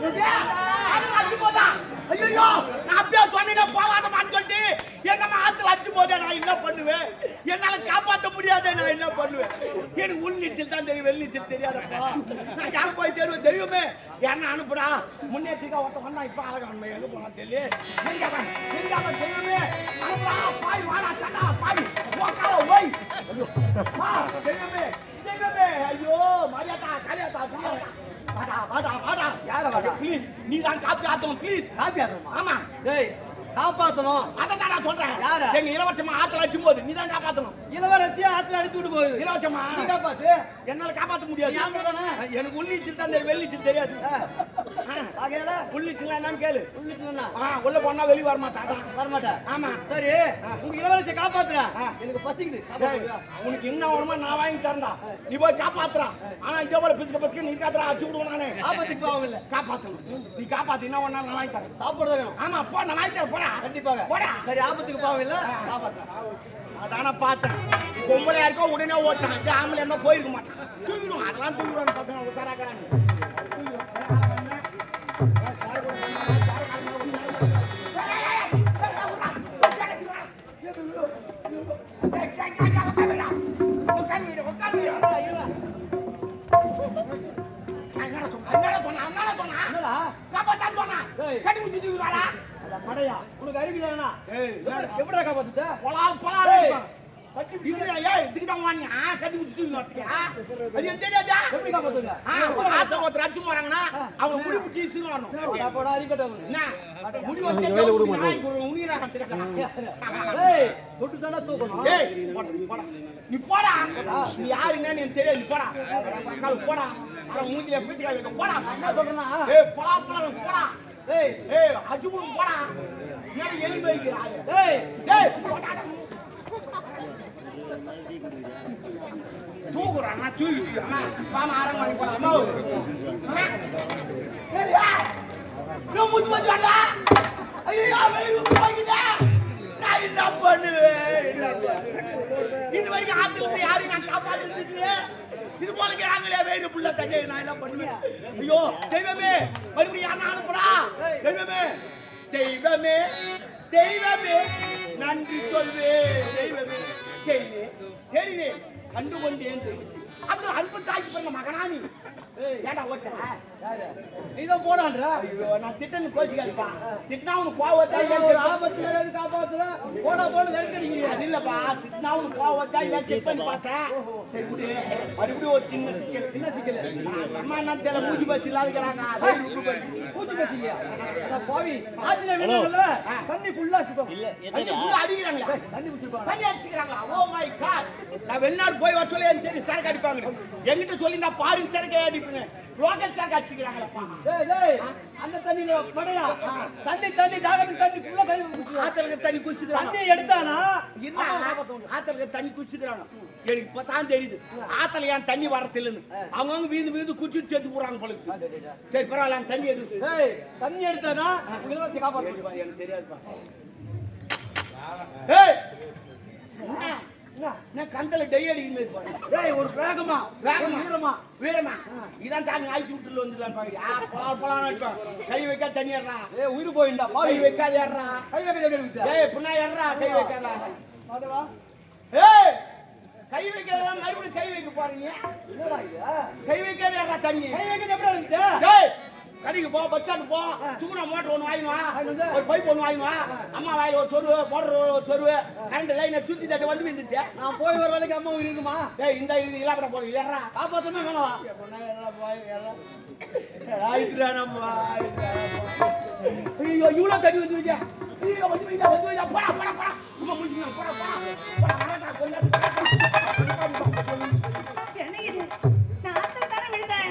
ஆத்துல அடிச்சு போதா? ஐயோ நான் அப்படியே சொன்னேன் போவாதமான்னு சொல்லிட்டு எங்க அம்மா ஆத்துல அடிச்சு போதே நான் என்ன பண்ணுவேன்? என்னால காப்பாற்ற முடியாத நான் என்ன பண்ணுவேன்? எனக்கு உள் நீச்சல் தான் தெரியும், வெளி நீச்சல் தெரியாதப்பா. நான் யாரும் போய் தேடுவேன். தெய்வமே என்ன அனுப்புடா, முன்னேற்றிக்கா ஒருத்த வந்தா இப்ப அழகான் எங்க போனா தெரியல. எங்க தெய்வமே அனுப்புடா, பாய் வாடா சண்டா பாய் உக்கால ஓய். தெய்வமே தெய்வமே ஐயோ மரியாதா கலியாதா வாடா வாடா வாடா. யார வாடா? ப்ளீஸ் நீ தான் காப்பி ஆத்தணும். ப்ளீஸ் காப்பி ஆத்தணும். ஆமா டேய் காப்பாத்தணும். அதான் நான் சொல்றேன். யார? எங்க இளவரசமா ஆத்துல அடிச்சும் போது நீ தான் காப்பாத்தணும். இளவரசியா ஆத்துல அடிச்சு விட்டு போகுது. இளவரசமா நீ காப்பாத்து. என்னால காப்பாத்த முடியாது. எனக்கு உள்ளிச்சு தான் தெரியும், வெளிச்சு தெரியாது. ஆகையால உள்ளிச்சுனா என்னன்னு கேளு. உள்ளிச்சுனா உள்ள போனா வெளிய வர மாட்டாடா. வர மாட்டா. ஆமா சரி உங்க இளவரசியை காப்பாத்துறா. எனக்கு பசிக்குது. உனக்கு என்ன வேணுமோ நான் வாங்கி தரேன்டா. நீ போய் காப்பாத்துறா. ஆனா இதே போல பிஸ்க நீ காத்துறா அடிச்சு விடுவேன் நானே. காப்பாத்திட்டு போவ இல்ல. காப்பாத்தணும். நீ காப்பாத்தினா ஒண்ணா நான் வாங்கி தரேன். சாப்பிடுறத வேணும். ஆமா போ நான் வாங்கி தரேன். கண்டிப்பாக போடா. சரி ஆபத்துக்கு பாவம் இல்ல அதான பார்த்தேன். பொம்பளையா இருக்கோ உடனே ஓட்டான். இது ஆம்பளை இருந்தா போயிருக்க மாட்டான். தூக்கிடும். அதெல்லாம் தூக்கிடுவாங்க பசங்க உசாராக்குறாங்க. கட்டி முடிச்சு தூக்கிடுவாரா மடையா? உனக்கு அறிவில்லைனா எப்படிடா காப்பாத்துட்ட? கட்டி இதுல ஏய் இதுக்கு தான் வாங்க கட்டி முடிச்சு தூக்கிடுவாங்க. அது எனக்கு தெரியாதா? எப்படி காப்பாத்துங்க? ஆத்த ஒருத்தர் அடிச்சு போறாங்கன்னா அவங்க முடி பிடிச்சி சீனணும். போடா அடிக்கட்ட என்ன முடி வச்சு நாய் உனிரா கட்டடா. ஏய் தொட்டு தான தூக்கணும். ஏய் போடா நீ போடா. நீ யாரு என்னன்னு எனக்கு தெரியாது. நீ போடா பக்கால போடா. அவன் மூஞ்சில பிடிச்சிக்க வைக்க போடா. என்ன சொல்றேன்னா ஏய் போடா போடா. ஏய் ஏய் அஜுமுக்கு போடா. என்னடி எலி மேய்க்கிறாய்? ஏய் ஏய் போடா. தூக்குறானா தூக்கிட்டானா பாமா அரங்க பண்ணி போலாமா? ஏய்யா நோ மூச்சு வந்து வரல. ஐயோ வெயில போய்க்குதே. நான் என்ன பண்ணுவேன்? இது வரைக்கும் ஆத்துல இருந்து யாரையும் நான் காப்பாத்திட்டீங்க. இது போல கேறாங்களே வேறு புள்ள தண்ணி நான் என்ன பண்ணுவேன்? ஐயோ தெய்வமே மறுபடியும் யாரா அனுப்புடா. தெய்வமே தெய்வமே தெய்வமே நன்றி சொல்வேன். தெய்வமே தெய்வமே தெய்வமே கண்டு கொண்டேன். அது அன்பு தாக்கி பண்ண மகனானி ஏடா ஓட்ட நீதான் போடான்றா. ஐயோ நான் திட்டன்னு கோச்சிக்காதுப்பா. திட்டினா உனக்கு கோவத்தாய் ஒரு ஆபத்துல காப்பாத்துல போடா போட வெறுக்கடிக்கிறீங்க. அது இல்லப்பா திட்டினா உனக்கு கோவத்தாய் செக் பண்ணி பார்த்தேன். சரி விடு. மறுபடியும் ஒரு சின்ன சிக்கல். என்ன சிக்கல்? அம்மா என்ன தெரியல மூச்சு பச்சு இல்லாதுக்கிறாங்க. மூச்சு பச்சு இல்லையா? பாவி ஆத்துல விடுங்கல்ல தண்ணி ஃபுல்லா சுத்தம் இல்ல. தண்ணி ஃபுல்லா அடிக்கிறாங்களா? தண்ணி குடிச்சிருப்பாங்க. தண்ணி அடிச்சுக்கிறாங்களா? Oh my God. நான் வெளிநாடு போய் வர சொல்லி சரி சரக்கு அடிப்பாங்க. என்கிட்ட சொல்லி நான் பாரின் சரக்கு அடிப்பேன். லோக்கல் சரக்கு அடிச்சுக்கிறாங்களப்பா. டேய் டேய் அந்த தண்ணில மடையா தண்ணி தண்ணி தாகத்துக்கு தண்ணி ஃபுல்லா கை ஆத்துல தண்ணி குடிச்சுக்கிறாங்க. தண்ணி எடுத்தானா என்ன ஆத்துல தண்ணி குடிச்சுக்கிறாங்க. எனக்கு இப்ப தான் தெரியுது ஆத்துல ஏன் தண்ணி வரதில்லைன்னு. அவங்க வீந்து வீந்து குடிச்சிட்டு செத்து போறாங்க போலுக்கு. சரி பரவாயில்ல தண்ணி எடுத்து டேய் தண்ணி எடுத்தானா இளவரசி காப்பாத்துவா. எனக்கு தெரியாதுப்பா. ஏய் நான் கந்தல டை அடிக்குமே பாரு. டேய் ஒரு வேகமா வீரமா வீரமா இதான் சாங்க ஆயிச்சு விட்டுல வந்துடலாம் பாக்குறியா? போலாம் அடிப்பா. கை வைக்க தண்ணி ஏறா. ஏய் உயிர் போயிண்டா. கை வைக்காத ஏறா. கை வைக்க தண்ணி விட்டு. ஏய் புண்ணா ஏறா கை வைக்காத. அதவா ஏய் கை வைக்காத மறுபடியும் கை வைக்க பாருங்க. என்னடா இது? கை வைக்காத ஏறா தண்ணி. கை வைக்க எப்படி வந்து? டேய் கடிக்கு போ பஸ் ஸ்டாண்ட் போ. சுகுணா மோட்டர் ஒன்று வாங்கிவா. ஒரு பைப் ஒன்று வாங்கிவா. அம்மா வாயில் ஒரு சொருவு மோட்டர் ஒரு சொருவு கரண்ட் லைனை சுத்தி தட்டு வந்து விந்துச்சு. நான் போய் ஒரு வேலைக்கு அம்மா இருக்குமா? ஏய் இந்த இது இல்லாம போறோம் ஏறா காப்பாத்தமே வேணவா? ஆயிடுறா நம்ம ஐயோ இவ்வளோ தண்ணி வந்து வைக்க. ஐயோ வந்து வைக்க போடா போடா போடா ரொம்ப முடிச்சுக்கணும். போடா போடா போடா வரட்டா கொஞ்சம் என்ன இது? நான் ஆத்துல தானே விழுந்தேன்.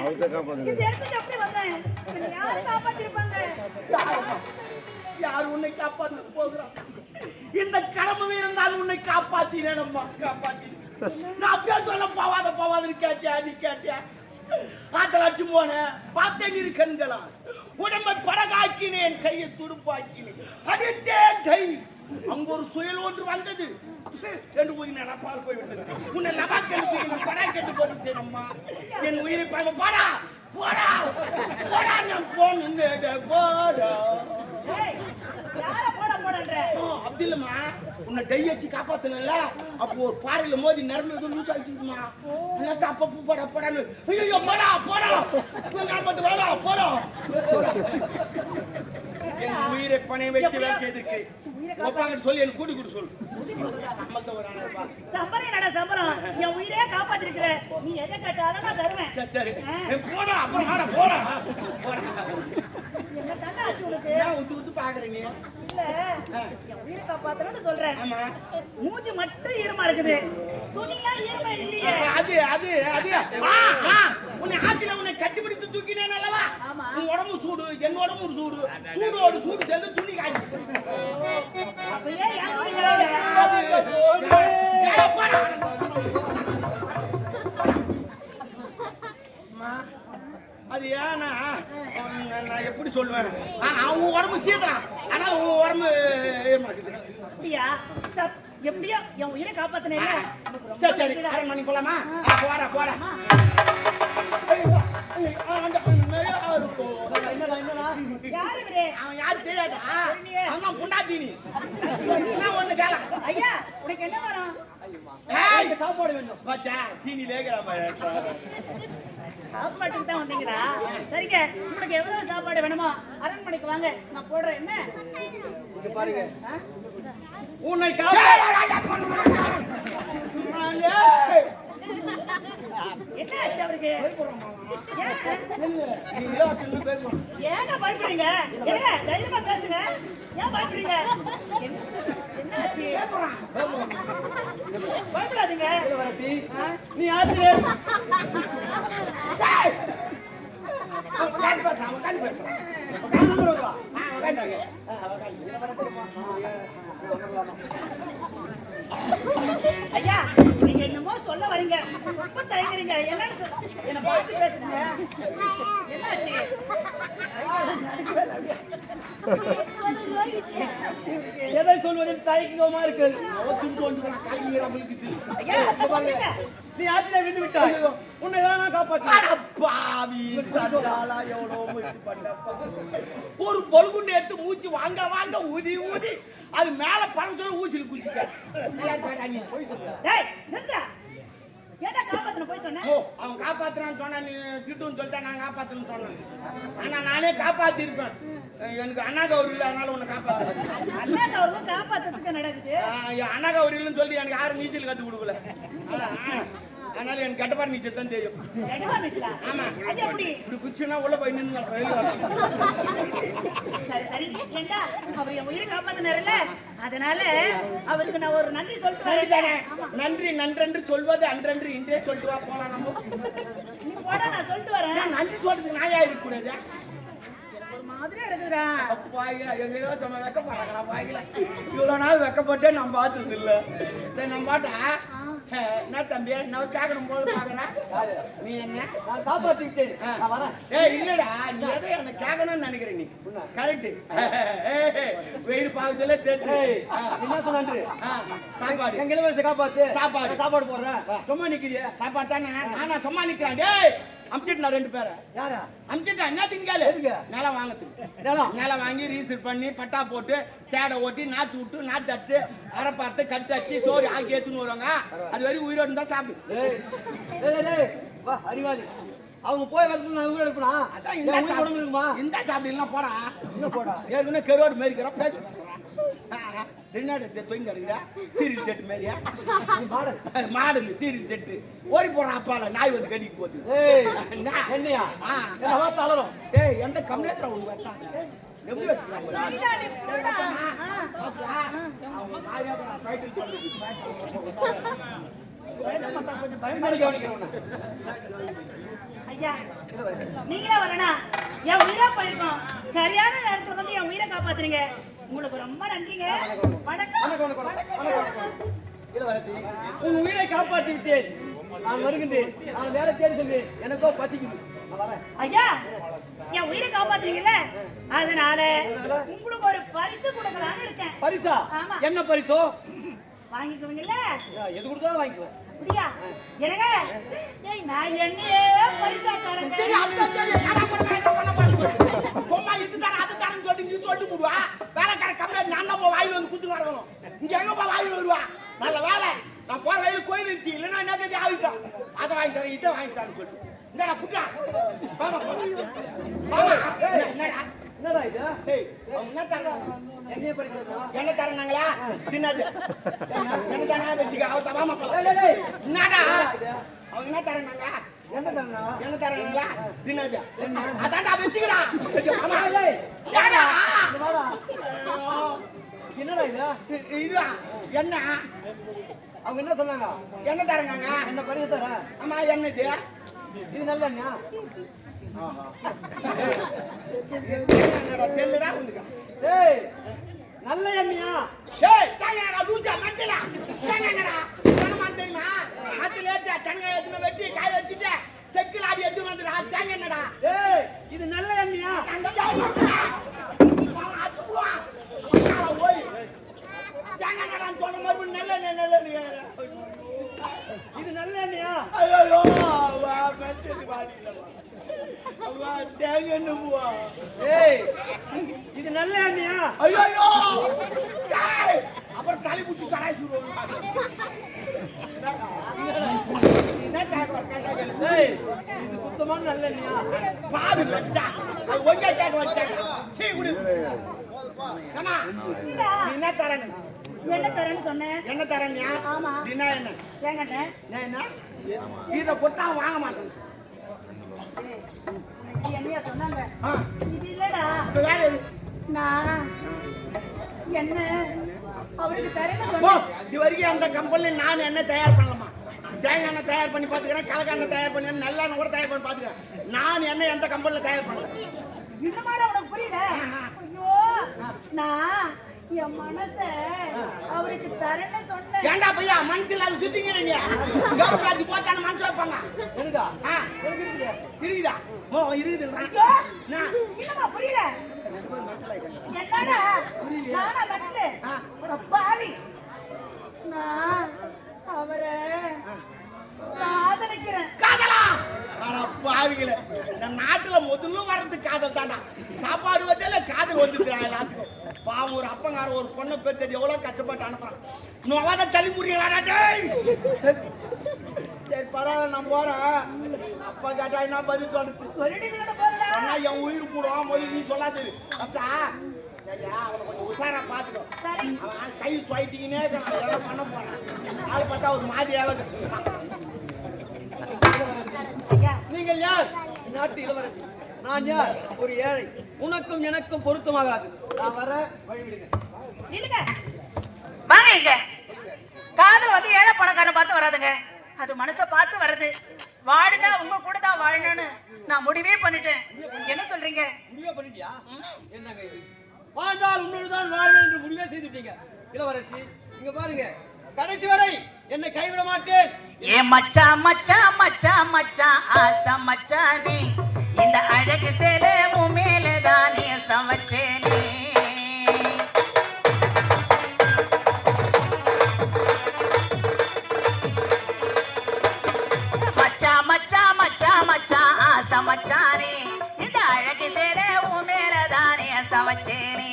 இந்த இடத்துக்கு எப்படி வந்தேன்? யாரு காப்பாத்திருப்பாங்க? யார் உன்னை காப்பாற்ற போகிறான்? இந்த கடமை இருந்தால் உன்னை காப்பாத்தினேன் அம்மா காப்பாத்தி. நான் அப்படியே சொல்ல போவாதுன்னு கேட்டியா? நீ கேட்டியா? ஆத்துல அடிச்சு போனேன் பார்த்தேன் இரு கண்களா. உடம்பை படகாக்கினேன் கையை துடுப்பாக்கினேன் அடித்தேன் கை. அங்க ஒரு சுயல் ஒன்று வந்தது. ரெண்டு உயிர் நினைப்பால் போய்விட்டது. உன்னை லபாக்கெடுத்து படா கெட்டு போட்டுட்டேன் அம்மா. என் உயிரை பாட போடா போடா போடா ஏய், யார போட போடன்ற? அப்படி இல்லம்மா, உன்னை டை வச்சு காப்பாத்தணும்ல, அப்போ ஒரு பாறையில மோதி நரம்பு லூஸ் ஆகிட்டுமா, அப்ப போடா போடான்னு, ஐயோ போடா போடா, காப்பாத்து வேடா போடா. என் உயிரை பணைய வைத்து வேலை செய்திருக்கு. ஒப்பாங்கிட்டு சொல்லி எனக்கு கூட்டி கூட்டு சொல்லு. சம்பளத்தை ஒரு ஆனப்பா. சம்பளம் என்னடா சம்பளம்? என் உயிரே காப்பாத்திருக்கிற. நீ எதை கேட்டாலும் நான் தருவேன். சரி போடா, அப்புறம் ஆட போடா. என்ன தாண்டா ஆச்சு உனக்கு? ஏன் உத்து உத்து பாக்குறீங்க? இல்ல, என் உயிரை காப்பாத்தணும்னு சொல்றேன். ஆமா. மூஞ்சி மட்டும் ஈரமா இருக்குது, துணியா ஈரமா இல்லையே. அது உன்னை ஆத்தில உன்னை கட்டிப்பிடித்து தூக்கினேன் அல்லவா? உன் உடம்பு சூடு, என் உடம்பு சூடு, சூடோடு சூடு சேர்ந்து துணி காய்ச்சி. அப்பயே அது ஏன்னா நான் எப்படி சொல்லுவேன், உன் உடம்பு சீதலாம், ஆனா உன் உடம்பு அப்படியா? எப்படியா என் உயிரை காப்பாத்தினே. சரி அரண்மனை போலாமா? போடா போடா. அவன் யாரு தெரியாதா? அவன் புண்டாத்தீனி. ஒண்ணு கேள ஐயா, உனக்கு என்ன வரும்? சாப்பாடு வேணும். தீனி லேகிறா சாப்பாட்டுக்கு தான் வந்தீங்களா? சரிங்க, உங்களுக்கு எவ்வளவு சாப்பாடு வேணுமோ அரண்மனைக்கு வாங்க, நான் போடுறேன். என்ன பாருங்க, உன்னை என்ன ஆச்சு அவருக்கு? ஏங்க பயப்படுறீங்க? ஏங்க தைரியமா பேசுங்க, ஏன் பயப்படுறீங்க? என்ன ஆச்சு? பயப்படாதீங்க. நீ யாரு? ஐயா, நீங்க என்னமோ சொல்ல வரீங்க, ரொம்ப தயங்குறீங்க. என்னன்னு என்ன பார்த்து பேசுங்க. என்னாச்சு? எதை சொல்வதில் தயக்கமா இருக்கு. ஐயா, சொல்லுங்க. நீ ஆற்றில விழுந்து விட்டாய், உன்னை தான் காப்பாற்ற. ஒரு பொழுகுண்டு எடுத்து மூச்சு வாங்க வாங்க ஊதி ஊதி அது மேல பணத்தோட ஊசியில் குளிச்சுட்டேன். ஏன்டா காப்பாத்தன போய் சொன்ன? அவன் காப்பாத்துறான்னு சொன்னா நீ திட்டுன்னு சொல்லிட்டா நான் காப்பாத்துறேன்னு சொன்னேன். ஆனா நானே காப்பாத்தி இருப்பேன். எனக்கு அண்ணா கௌரி இல்லை, அதனால உன்னை காப்பாத்துறேன். அண்ணா கௌரி காப்பாத்துறதுக்கு நடக்குது. அண்ணா கௌரி இல்லைன்னு சொல்லி எனக்கு யாரும் நீச்சல் கத்து கொடுக்கல. அதனால எனக்கு கட்டப்பாறை நீச்சல் தான் தெரியும். ஆமா, இப்படி குச்சினா உள்ள போய் நின்று சரி சரி. ஏண்டா அவர் என் உயிரை காப்பாத்தினார்ல, அதனால அவருக்கு நான் ஒரு நன்றி சொல்லிட்டு வரேன். நன்றி நன்றென்று சொல்வது அன்றன்று இன்றே சொல்லிட்டு வா போலாம். நம்ம நீ போடா, நான் சொல்லிட்டு வரேன். நன்றி சொல்றதுக்கு நாயா இருக்க கூடாது. ஒரு மாதிரியா இருக்குதுடா. எங்கேயோ நம்ம வெக்கப்படுறாங்களா பாய்க்கல. இவ்வளவு நாள் வெக்கப்பட்டே நம்ம பார்த்தது இல்ல. சரி நம்ம பாட்டா என்ன தம்பி நான் கேட்கணும் போது பாக்குறேன். நீ என்ன காப்பாத்திட்டேன் இல்லடா, நீ எதை என்ன கேட்கணும்னு நினைக்கிறேன். நீ கரெக்ட். வெயில் பாக்கத்துல தேட்டு என்ன சொன்னாரு? சாப்பாடு எங்க இளவரசி காப்பாத்து. சாப்பாடு சாப்பாடு போடுறேன். சும்மா நிக்கிறிய சாப்பாடு தானே. நானா சும்மா நிக்கிறேன். டேய் அமிச்சிட்டு நான் 2 பேரை யாரா அமிச்சிட்டா? என்ன திங்கால நிலம் வாங்கத்துக்கு. நிலம் வாங்கி ரீசீட் பண்ணி பட்டா போட்டு சேடை ஓட்டி நாத்து விட்டு நாத்து அட்டு அரை பார்த்து கட்டு அச்சு சோறு ஆக்கி ஏத்துன்னு வருவாங்க. அது வரைக்கும் உயிரோடு தான் சாப்பிடு. அறிவாளி அவங்க போய் வந்து நான் உயிரோடு இருப்பா. அதான் இந்த சாப்பிடலாம் போடா. இன்னும் போடா ஏற்கனவே கருவாடு மேரிக்கிறோம் பேச்சு சீரியல் செட்டு மாரியா மாடல் சீரியல் செட்டு ஓடி போறான். அப்பால நாய் வந்து கடிக்கு போகுது. என்னையா தளரும்? ஏய் எந்த கம்ப்ளைண்ட் உங்க ஐயா, நீங்களே வரணும். என் உயிரா போயிருக்கோம். சரியான நேரத்துல வந்து என் உயிரை காப்பாத்துறீங்க. உங்களுக்கு ரொம்ப நன்றிங்க. உங்க உயிரை காப்பாற்றி விட்டேன். நான் வருகின்றேன். நான் வேலை தேடி சென்றேன். எனக்கோ பசிக்குது. ஐயா, என் உயிரை காப்பாத்துறீங்கல்ல, அதனால உங்களுக்கு ஒரு பரிசு கொடுக்கலான்னு இருக்கேன். பரிசா? என்ன பரிசோ? வாங்கிக்குவீங்கல்ல? எது கொடுத்தாலும் வாங்கிக்குவேன். அப்படியா? எனக்கு நான் என்னையே பரிசா தரேன். வாங்கிட்டான்னு சொல்லு. இந்தடா புட்டா. என்னடா இது? ஏய், அவங்க என்ன தராங்க? என்னைய படிக்கிறதா? என்ன தரானாங்களா? தின்னது. என்ன தராங்க வச்சுக்க. அவ வாமா போலாம். என்னடா? அவங்க என்ன தரானாங்க? என்ன தரனா? என்ன தராங்களா? தின்னது. அதான்டா வச்சுக்கடா. ஆமா ஏய். யாரா? வாடா. என்னடா இது? இது என்ன? அவங்க என்ன சொன்னாங்க? என்ன தரானாங்க? என்ன படிக்க தர? ஆமா என்னது? இது நல்லண்ணா. என்னடா தெரியலடா உனக்கு? ஏய் நல்ல எண்ணெயா? ஏய் தாங்கடா லூசா மண்டடா. தாங்கடா. கனமா தெரியுமா? அதுல தங்க ஏத்துன வெட்டி காய வச்சிட்டு செக்கில ஆடி ஏத்து வந்துடா. தாங்கடா. ஏய் இது நல்ல எண்ணெயா? தாங்கடா. அச்சுவா. ஓய். தாங்கடா சொன்ன மாதிரி நல்ல இது நல்ல எண்ணெயா? ஐயோ வா மெட்டடி வாடில வா. வா தேங்கன்னு வா. ஏய் இது நல்ல எண்ணெயா? ஐயோ டேய் அப்புறம் தலை குச்சி கடாய் சுடுவோம். என்ன கேக்க ஏய் இது சுத்தமான நல்ல எண்ணெயா? பாவி பச்சா அது ஒங்க கேக்க வச்சாங்க. சீ குடு. கமா நீ என்ன தரணும்? என்ன தரேன்னு சொன்னேன்? என்ன தரணியா? ஆமா. தினா என்ன? ஏங்கண்ண என்ன? இத போட்டா வாங்க மாட்டேன். என்னையா சொன்னாங்க? ஆ இது இல்லடா. இப்ப வேற எது? நான் என்ன அவருக்கு தரேன்னு ஓ சொன்னேன். இது வரைக்கும் அந்த கம்பெனில நான் என்ன தயார் பண்ணலாமா? தேங்காய் எண்ணெய் தயார் பண்ணி பாத்துக்கிறேன், கலக்காய் தயார் பண்ணி நல்லெண்ணெய் கூட தயார் பண்ணி பாத்துக்கிறேன். நான் என்ன எந்த கம்பெனில தயார் பண்ணல. இன்னமாட உனக்கு புரியல? ஐயோ நான் என் மனச அவருக்கு தரேன்னு சொன்னேன். ஏண்டா பையா மனசுல அது சுத்திங்கற நீ? கவுடாதி போட்டான மனசு வைப்பாங்க. எனக்கா? ஆ எனக்கு இருக்குதா? இருக்குதா? ஓ இருக்குதுடா. ஐயோ நான் இன்னமா புரியல? என்னடா நானா மட்டல? பாவி நான் அவரை காதலிக்கிறேன். காதலா? அட பாவிகளே. இந்த நாட்டுல முதல்ல வர்றது காதல் தான்டா. சாப்பாடு வச்சல காதல் வந்துடுறா எல்லாத்துக்கும். பாவம் ஒரு அப்பங்கார ஒரு பொண்ணை பெத்தது எவ்வளவு கஷ்டப்பட்டு அனுப்புறான். நோவாத தள்ளி புரியலாடா டேய். சரி பரவாயில்ல நான் போறேன். அப்பா கேட்டா என்ன பதில் சொல்றது? சொல்லிட்டு போறல. அண்ணா என் உயிர் போடுவான் போய் நீ சொல்லாது. அப்பா சரியா அவனை கொஞ்சம் உஷாரா பாத்துக்கோ. சரி. அவன் கை சுவாய்ட்டிங்கன்னே அதெல்லாம் பண்ண போறான். ஆள் பார்த்தா ஒரு மாதிரியாவது. ஐயா நீங்கள் யார்? நாட்டு இளவரசி. நான் யார்? ஒரு ஏழை. உனக்கும் எனக்கும் பொருத்தமாகாது. நான் வர வழிவிடுங்க. நில்லுங்க. வாங்க இங்க. காதல் வந்து ஏழை பணக்காரனை பார்த்து வராதுங்க. அது மனசை பார்த்து வருது. வாடுனா உங்க கூட தான் வாழணும்னு நான் முடிவே பண்ணிட்டேன். என்ன சொல்றீங்க? முடிவே பண்ணிட்டியா? என்னங்க இது? வாழ்ந்தால் உன்னோடுதான் வாழ்வேன் என்று முடிவே செய்துட்டீங்க. இளவரசி இங்க பாருங்க, கடைசி வரை என்னை கைவிட மாட்டேன். ஏ மச்சான் மச்சான் மச்சான் மச்சான் ஆசை மச்சானே, இந்த அழகு சேலை உன் மேலதானே சமைச்சேனே. மச்சான் மச்சான் மச்சான் மச்சான் ஆசை மச்சானே, இந்த அழகு சேலை உன் மேலதானே சமைச்சேனே.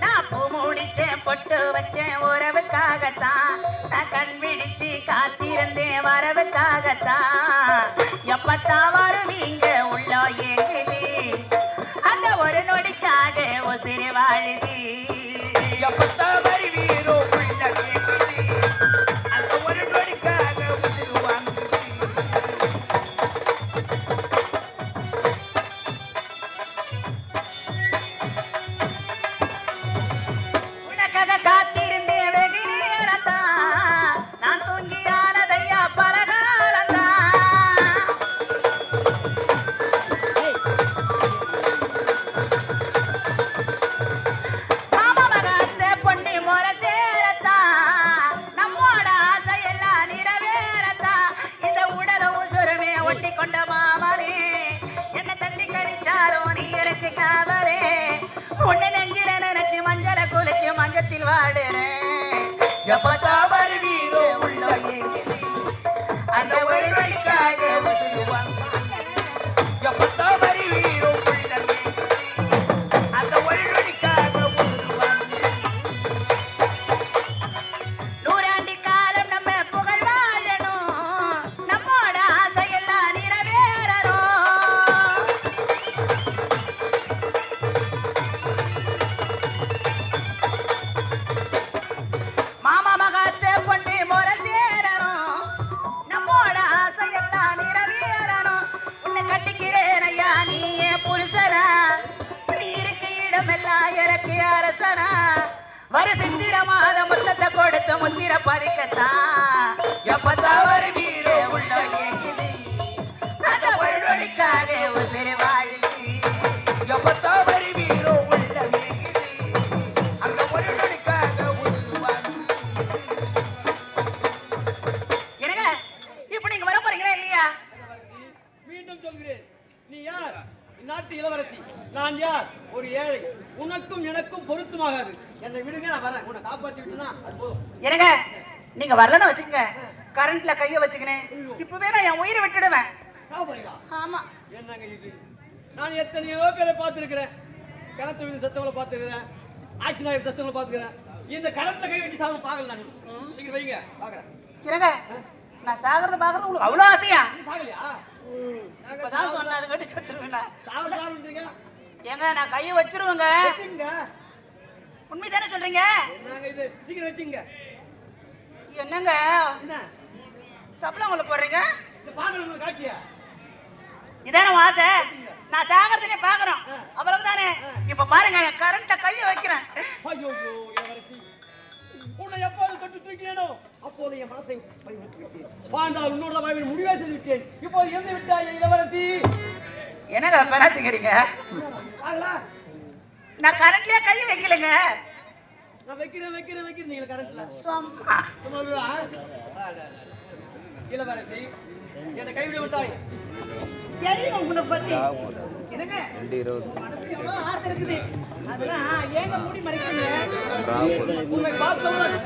நான் பூ முடிச்சேன் பொட்டு வச்சேன் உறவுக்காகத்தான், நான் கண் விழிச்சு காத்திருந்தேன் வரவுக்காகத்தான். எப்பத்தான் வருவீங்க உள்ள ஏங்குது, அந்த ஒரு நொடிக்காக உசிறு வாழுது. எப்பத்தான் வருவீரோ உள்ள கேக்குது, அந்த ஒரு நொடிக்காக உசிறு வாங்குது. உனக்காக காத்திருந்தேன் வெகு நேரத்தான், நான் தூங்கியானதையா பலகாலத்தான். மாமா மகத்த பொண்ணு முறை சேரத்தான், நம்மோட ஆசையெல்லாம் நிறைவேறத்தான். இந்த உடல உசுருமே ஒட்டி கொண்ட மாமரே, என்ன தண்ணி கடிச்சாலும் நீ எனக்கு காவரே. உன்னை நெஞ்சில நினைச்சு மஞ்சளை குளிச்சு மஞ்சத்தில் வாடுறேன். எப்பத்தா வருவீரோ உள்ள ஏங்குது, அந்த ஒரு வழிக்காக உசுரு வாங்குது. எப்பத்தான் வருவீரோ உள்ள கேக்குது, அரசனா வர சித்திர மாத முத்தத்தை கொடுத்து முத்திர பதிக்கத்தான் எப்பத்தான் வருவீரே உள்ள கேக்குது அந்த வழிக்காக உசிறு வாழுது எப்பத்தான் வருவீரோ உள்ள கேக்குது அந்த வழிக்காக உசிறு வாழுது. என்னங்க இப்ப நீங்க வர போறீங்களா இல்லையா? மீண்டும் சொல்கிறேன், நீ யார்? இந்நாட்டு இளவரசி. நான் யார்? ஒரு ஏழை. உனக்கும் எனக்கும் பொருத்தமாகாது. என்னை விடுங்க, நான் வரேன். உன்னை காப்பாற்றி விட்டுனா அது போதும். என்னங்க நீங்க வரலன்னு வச்சுக்கங்க, கரண்ட்ல கைய வச்சுக்கினேன் இப்பவே நான் என் உயிரை விட்டுடுவேன். சாப்பிடுறீங்களா? ஆமா. என்னங்க இது? நான் எத்தனையோ பேரை பார்த்துருக்கிறேன். கிணத்து வீடு சத்தங்களை பார்த்துக்கிறேன், ஆக்சி நாய் சத்தங்களை பார்த்துக்கிறேன். இந்த கரண்ட்ல கை வச்சு சாப்பிட பார்க்கல. நான் சீக்கிரம் வைங்க, பார்க்குறேன். என்னங்க நான் சாகிறத பாக்குறது உங்களுக்கு அவ்வளவு ஆசையா? சாகலையா? இப்பதான் சொன்ன அது கட்டி செத்துருவேன். சாப்பிடுறீங்க? ஏங்க நான் கைய வச்சிருவேங்க. உண்மைதானே சொல்றீங்க? என்னங்க இது? சீக்கிரம் வச்சுங்க. என்னங்க என்ன சப்பளம் உள்ள போடுறீங்க? இந்த பாக்குற காட்சியா? இதான ஆசை. நான் சாகிறதுனே பாக்குறோம், அவ்வளவுதானே. இப்ப பாருங்க கரண்ட கைய வைக்கிறேன். ஐயோ இளவரசி, உன்னை எப்போது தொட்டு தூக்கினேனோ அப்போது என் மனசை வாழ்ந்தால் உன்னோட வாழ்வில் முடிவே செய்து விட்டேன். இப்போது இருந்து விட்டாய் இளவரசி. என்னங்க பெறாத்துக்கிறீங்க? நான் கரண்ட்லயே கை வைக்கலங்க. நான் வைக்கிறேன் நீங்க கரண்ட்ல சும்மா இளவரசி என்னை கைவிட விட்டாய். தெரியும் உங்களை பத்தி. என்னங்க மனசுல எவ்வளவு ஆசை இருக்குது, அதெல்லாம் ஏங்க மூடி மறைக்கிறீங்க? உன்னை பார்த்தவுடன்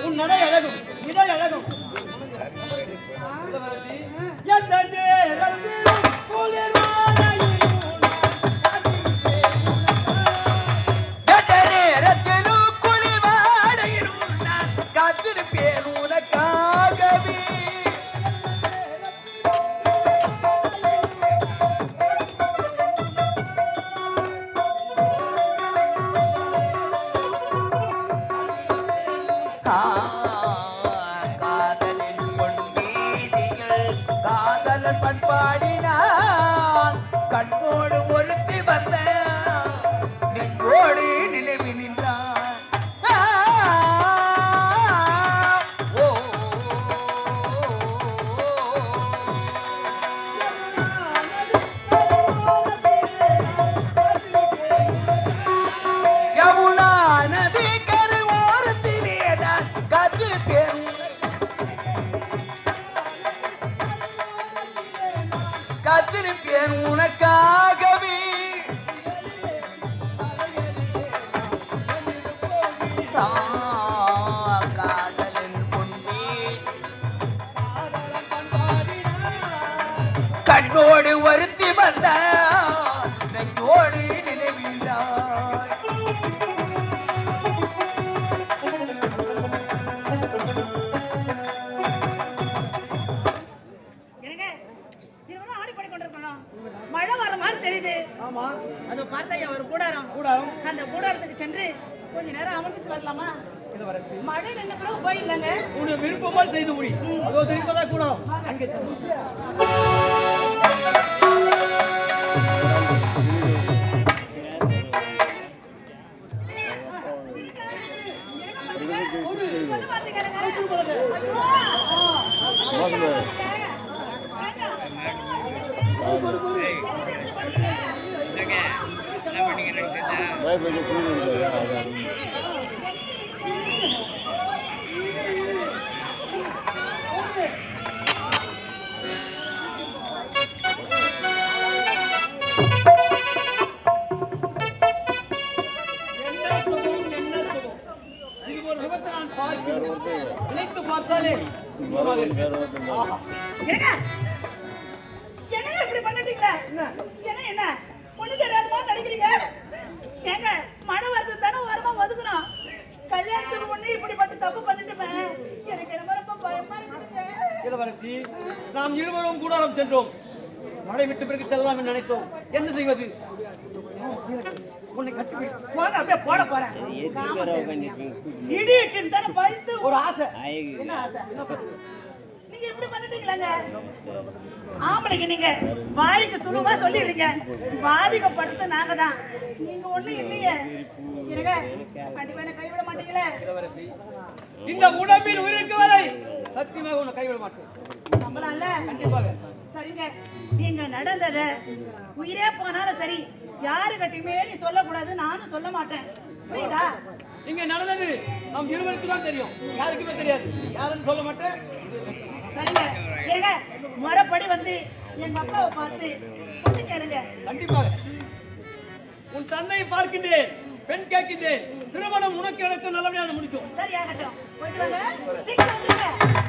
உன் நடை அழகும், இடை அழகும். இளவரசி எந்த நேரத்திலும் குளிர்வானையிலும் காத்திருப்பேன் உனக்காகவே. காதலின் பொன்வீதியில் காதலன் பண்பாடினான் கண்ணோடு ஒருத்தி வந்த நெஞ்சோடு நினைவு நின்றான். காத்திருப்பேன் உனக்காகவே. காதலின் பொன்னே கண்ணோடு வருத்தி வந்த நெஞ்சோடு நினைவில்லாய். மழை வர மாதிரி தெரியுது. ஆமா, அது பார்த்தா ஒரு கூடாரம். அந்த கூடாரத்துக்கு சென்று கொஞ்ச நேரம் அமர்ந்துட்டு வரலாமா? இளவரசி மழை நின்ன பிறகு போயிடலாங்க. உன்னுடைய விருப்பமால் செய்து முடி. அதோ தெரியுமா கூட அங்கே நினைத்து பார்த்தாலே என்ன இப்படி பண்ணிட்டீங்களா? என்ன பொண்ணு தெரியாதமா நடிக்கிறீங்க? ஏங்க மழை வருது தானே ஓரமா ஒதுக்கணும். கல்யாணத்துக்கு முன்னே இப்படிப்பட்ட தப்பு பண்ணிட்டுமே எனக்கு என்ன ரொம்ப பயமா இருக்குதுங்க. இளவரசி, நாம் இருவரும் கூடாரம் சென்றோம். மழை விட்டு பிறகு செல்லலாம் என்று நினைத்தோம். என்ன செய்வது? உன்னை கட்டி அப்படியே போட போறேன். இடியேஷன் தானே பயந்து ஒரு ஆசை. என்ன ஆசை? நீங்க இப்படி பண்ணிட்டீங்களாங்க? ஆம்பளைக்கு நீங்க வாய்க்கு சுழுவா சொல்லிடுறீங்க, பாதிக்கப்படுத்து நாங்க தான். நீங்க ஒண்ணு இல்லையே, இருங்க கண்டிப்பா என்ன கைவிட மாட்டீங்களே. இந்த உடம்பில் உயிருக்கு வரை சத்தியமாக உன்னை கைவிட மாட்டேன். நம்பலாம்ல? கண்டிப்பாக. சரிங்க, நீங்க நடந்தத உயிரே போனாலும் சரி யாரு கட்டியுமே நீ சொல்லக்கூடாது, நானும் சொல்ல மாட்டேன். புரியுதா? இங்க நடந்தது நம் இருவருக்கு தான் தெரியும், யாருக்குமே தெரியாது. யாருன்னு சொல்ல மாட்டேன். சரிங்க, இருங்க முறைப்படி வந்து எங்க அப்பாவை பார்த்து பொண்ணு கேளுங்க. கண்டிப்பாக. உன் தந்தையை பார்க்கின்றேன், பெண் கேட்கின்றேன். திருமணம் உனக்கு எனக்கு நல்லபடியாக முடிக்கும். சரி ஆகட்டும், போயிட்டு வாங்க. சீக்கிரம் வந்துருங்க.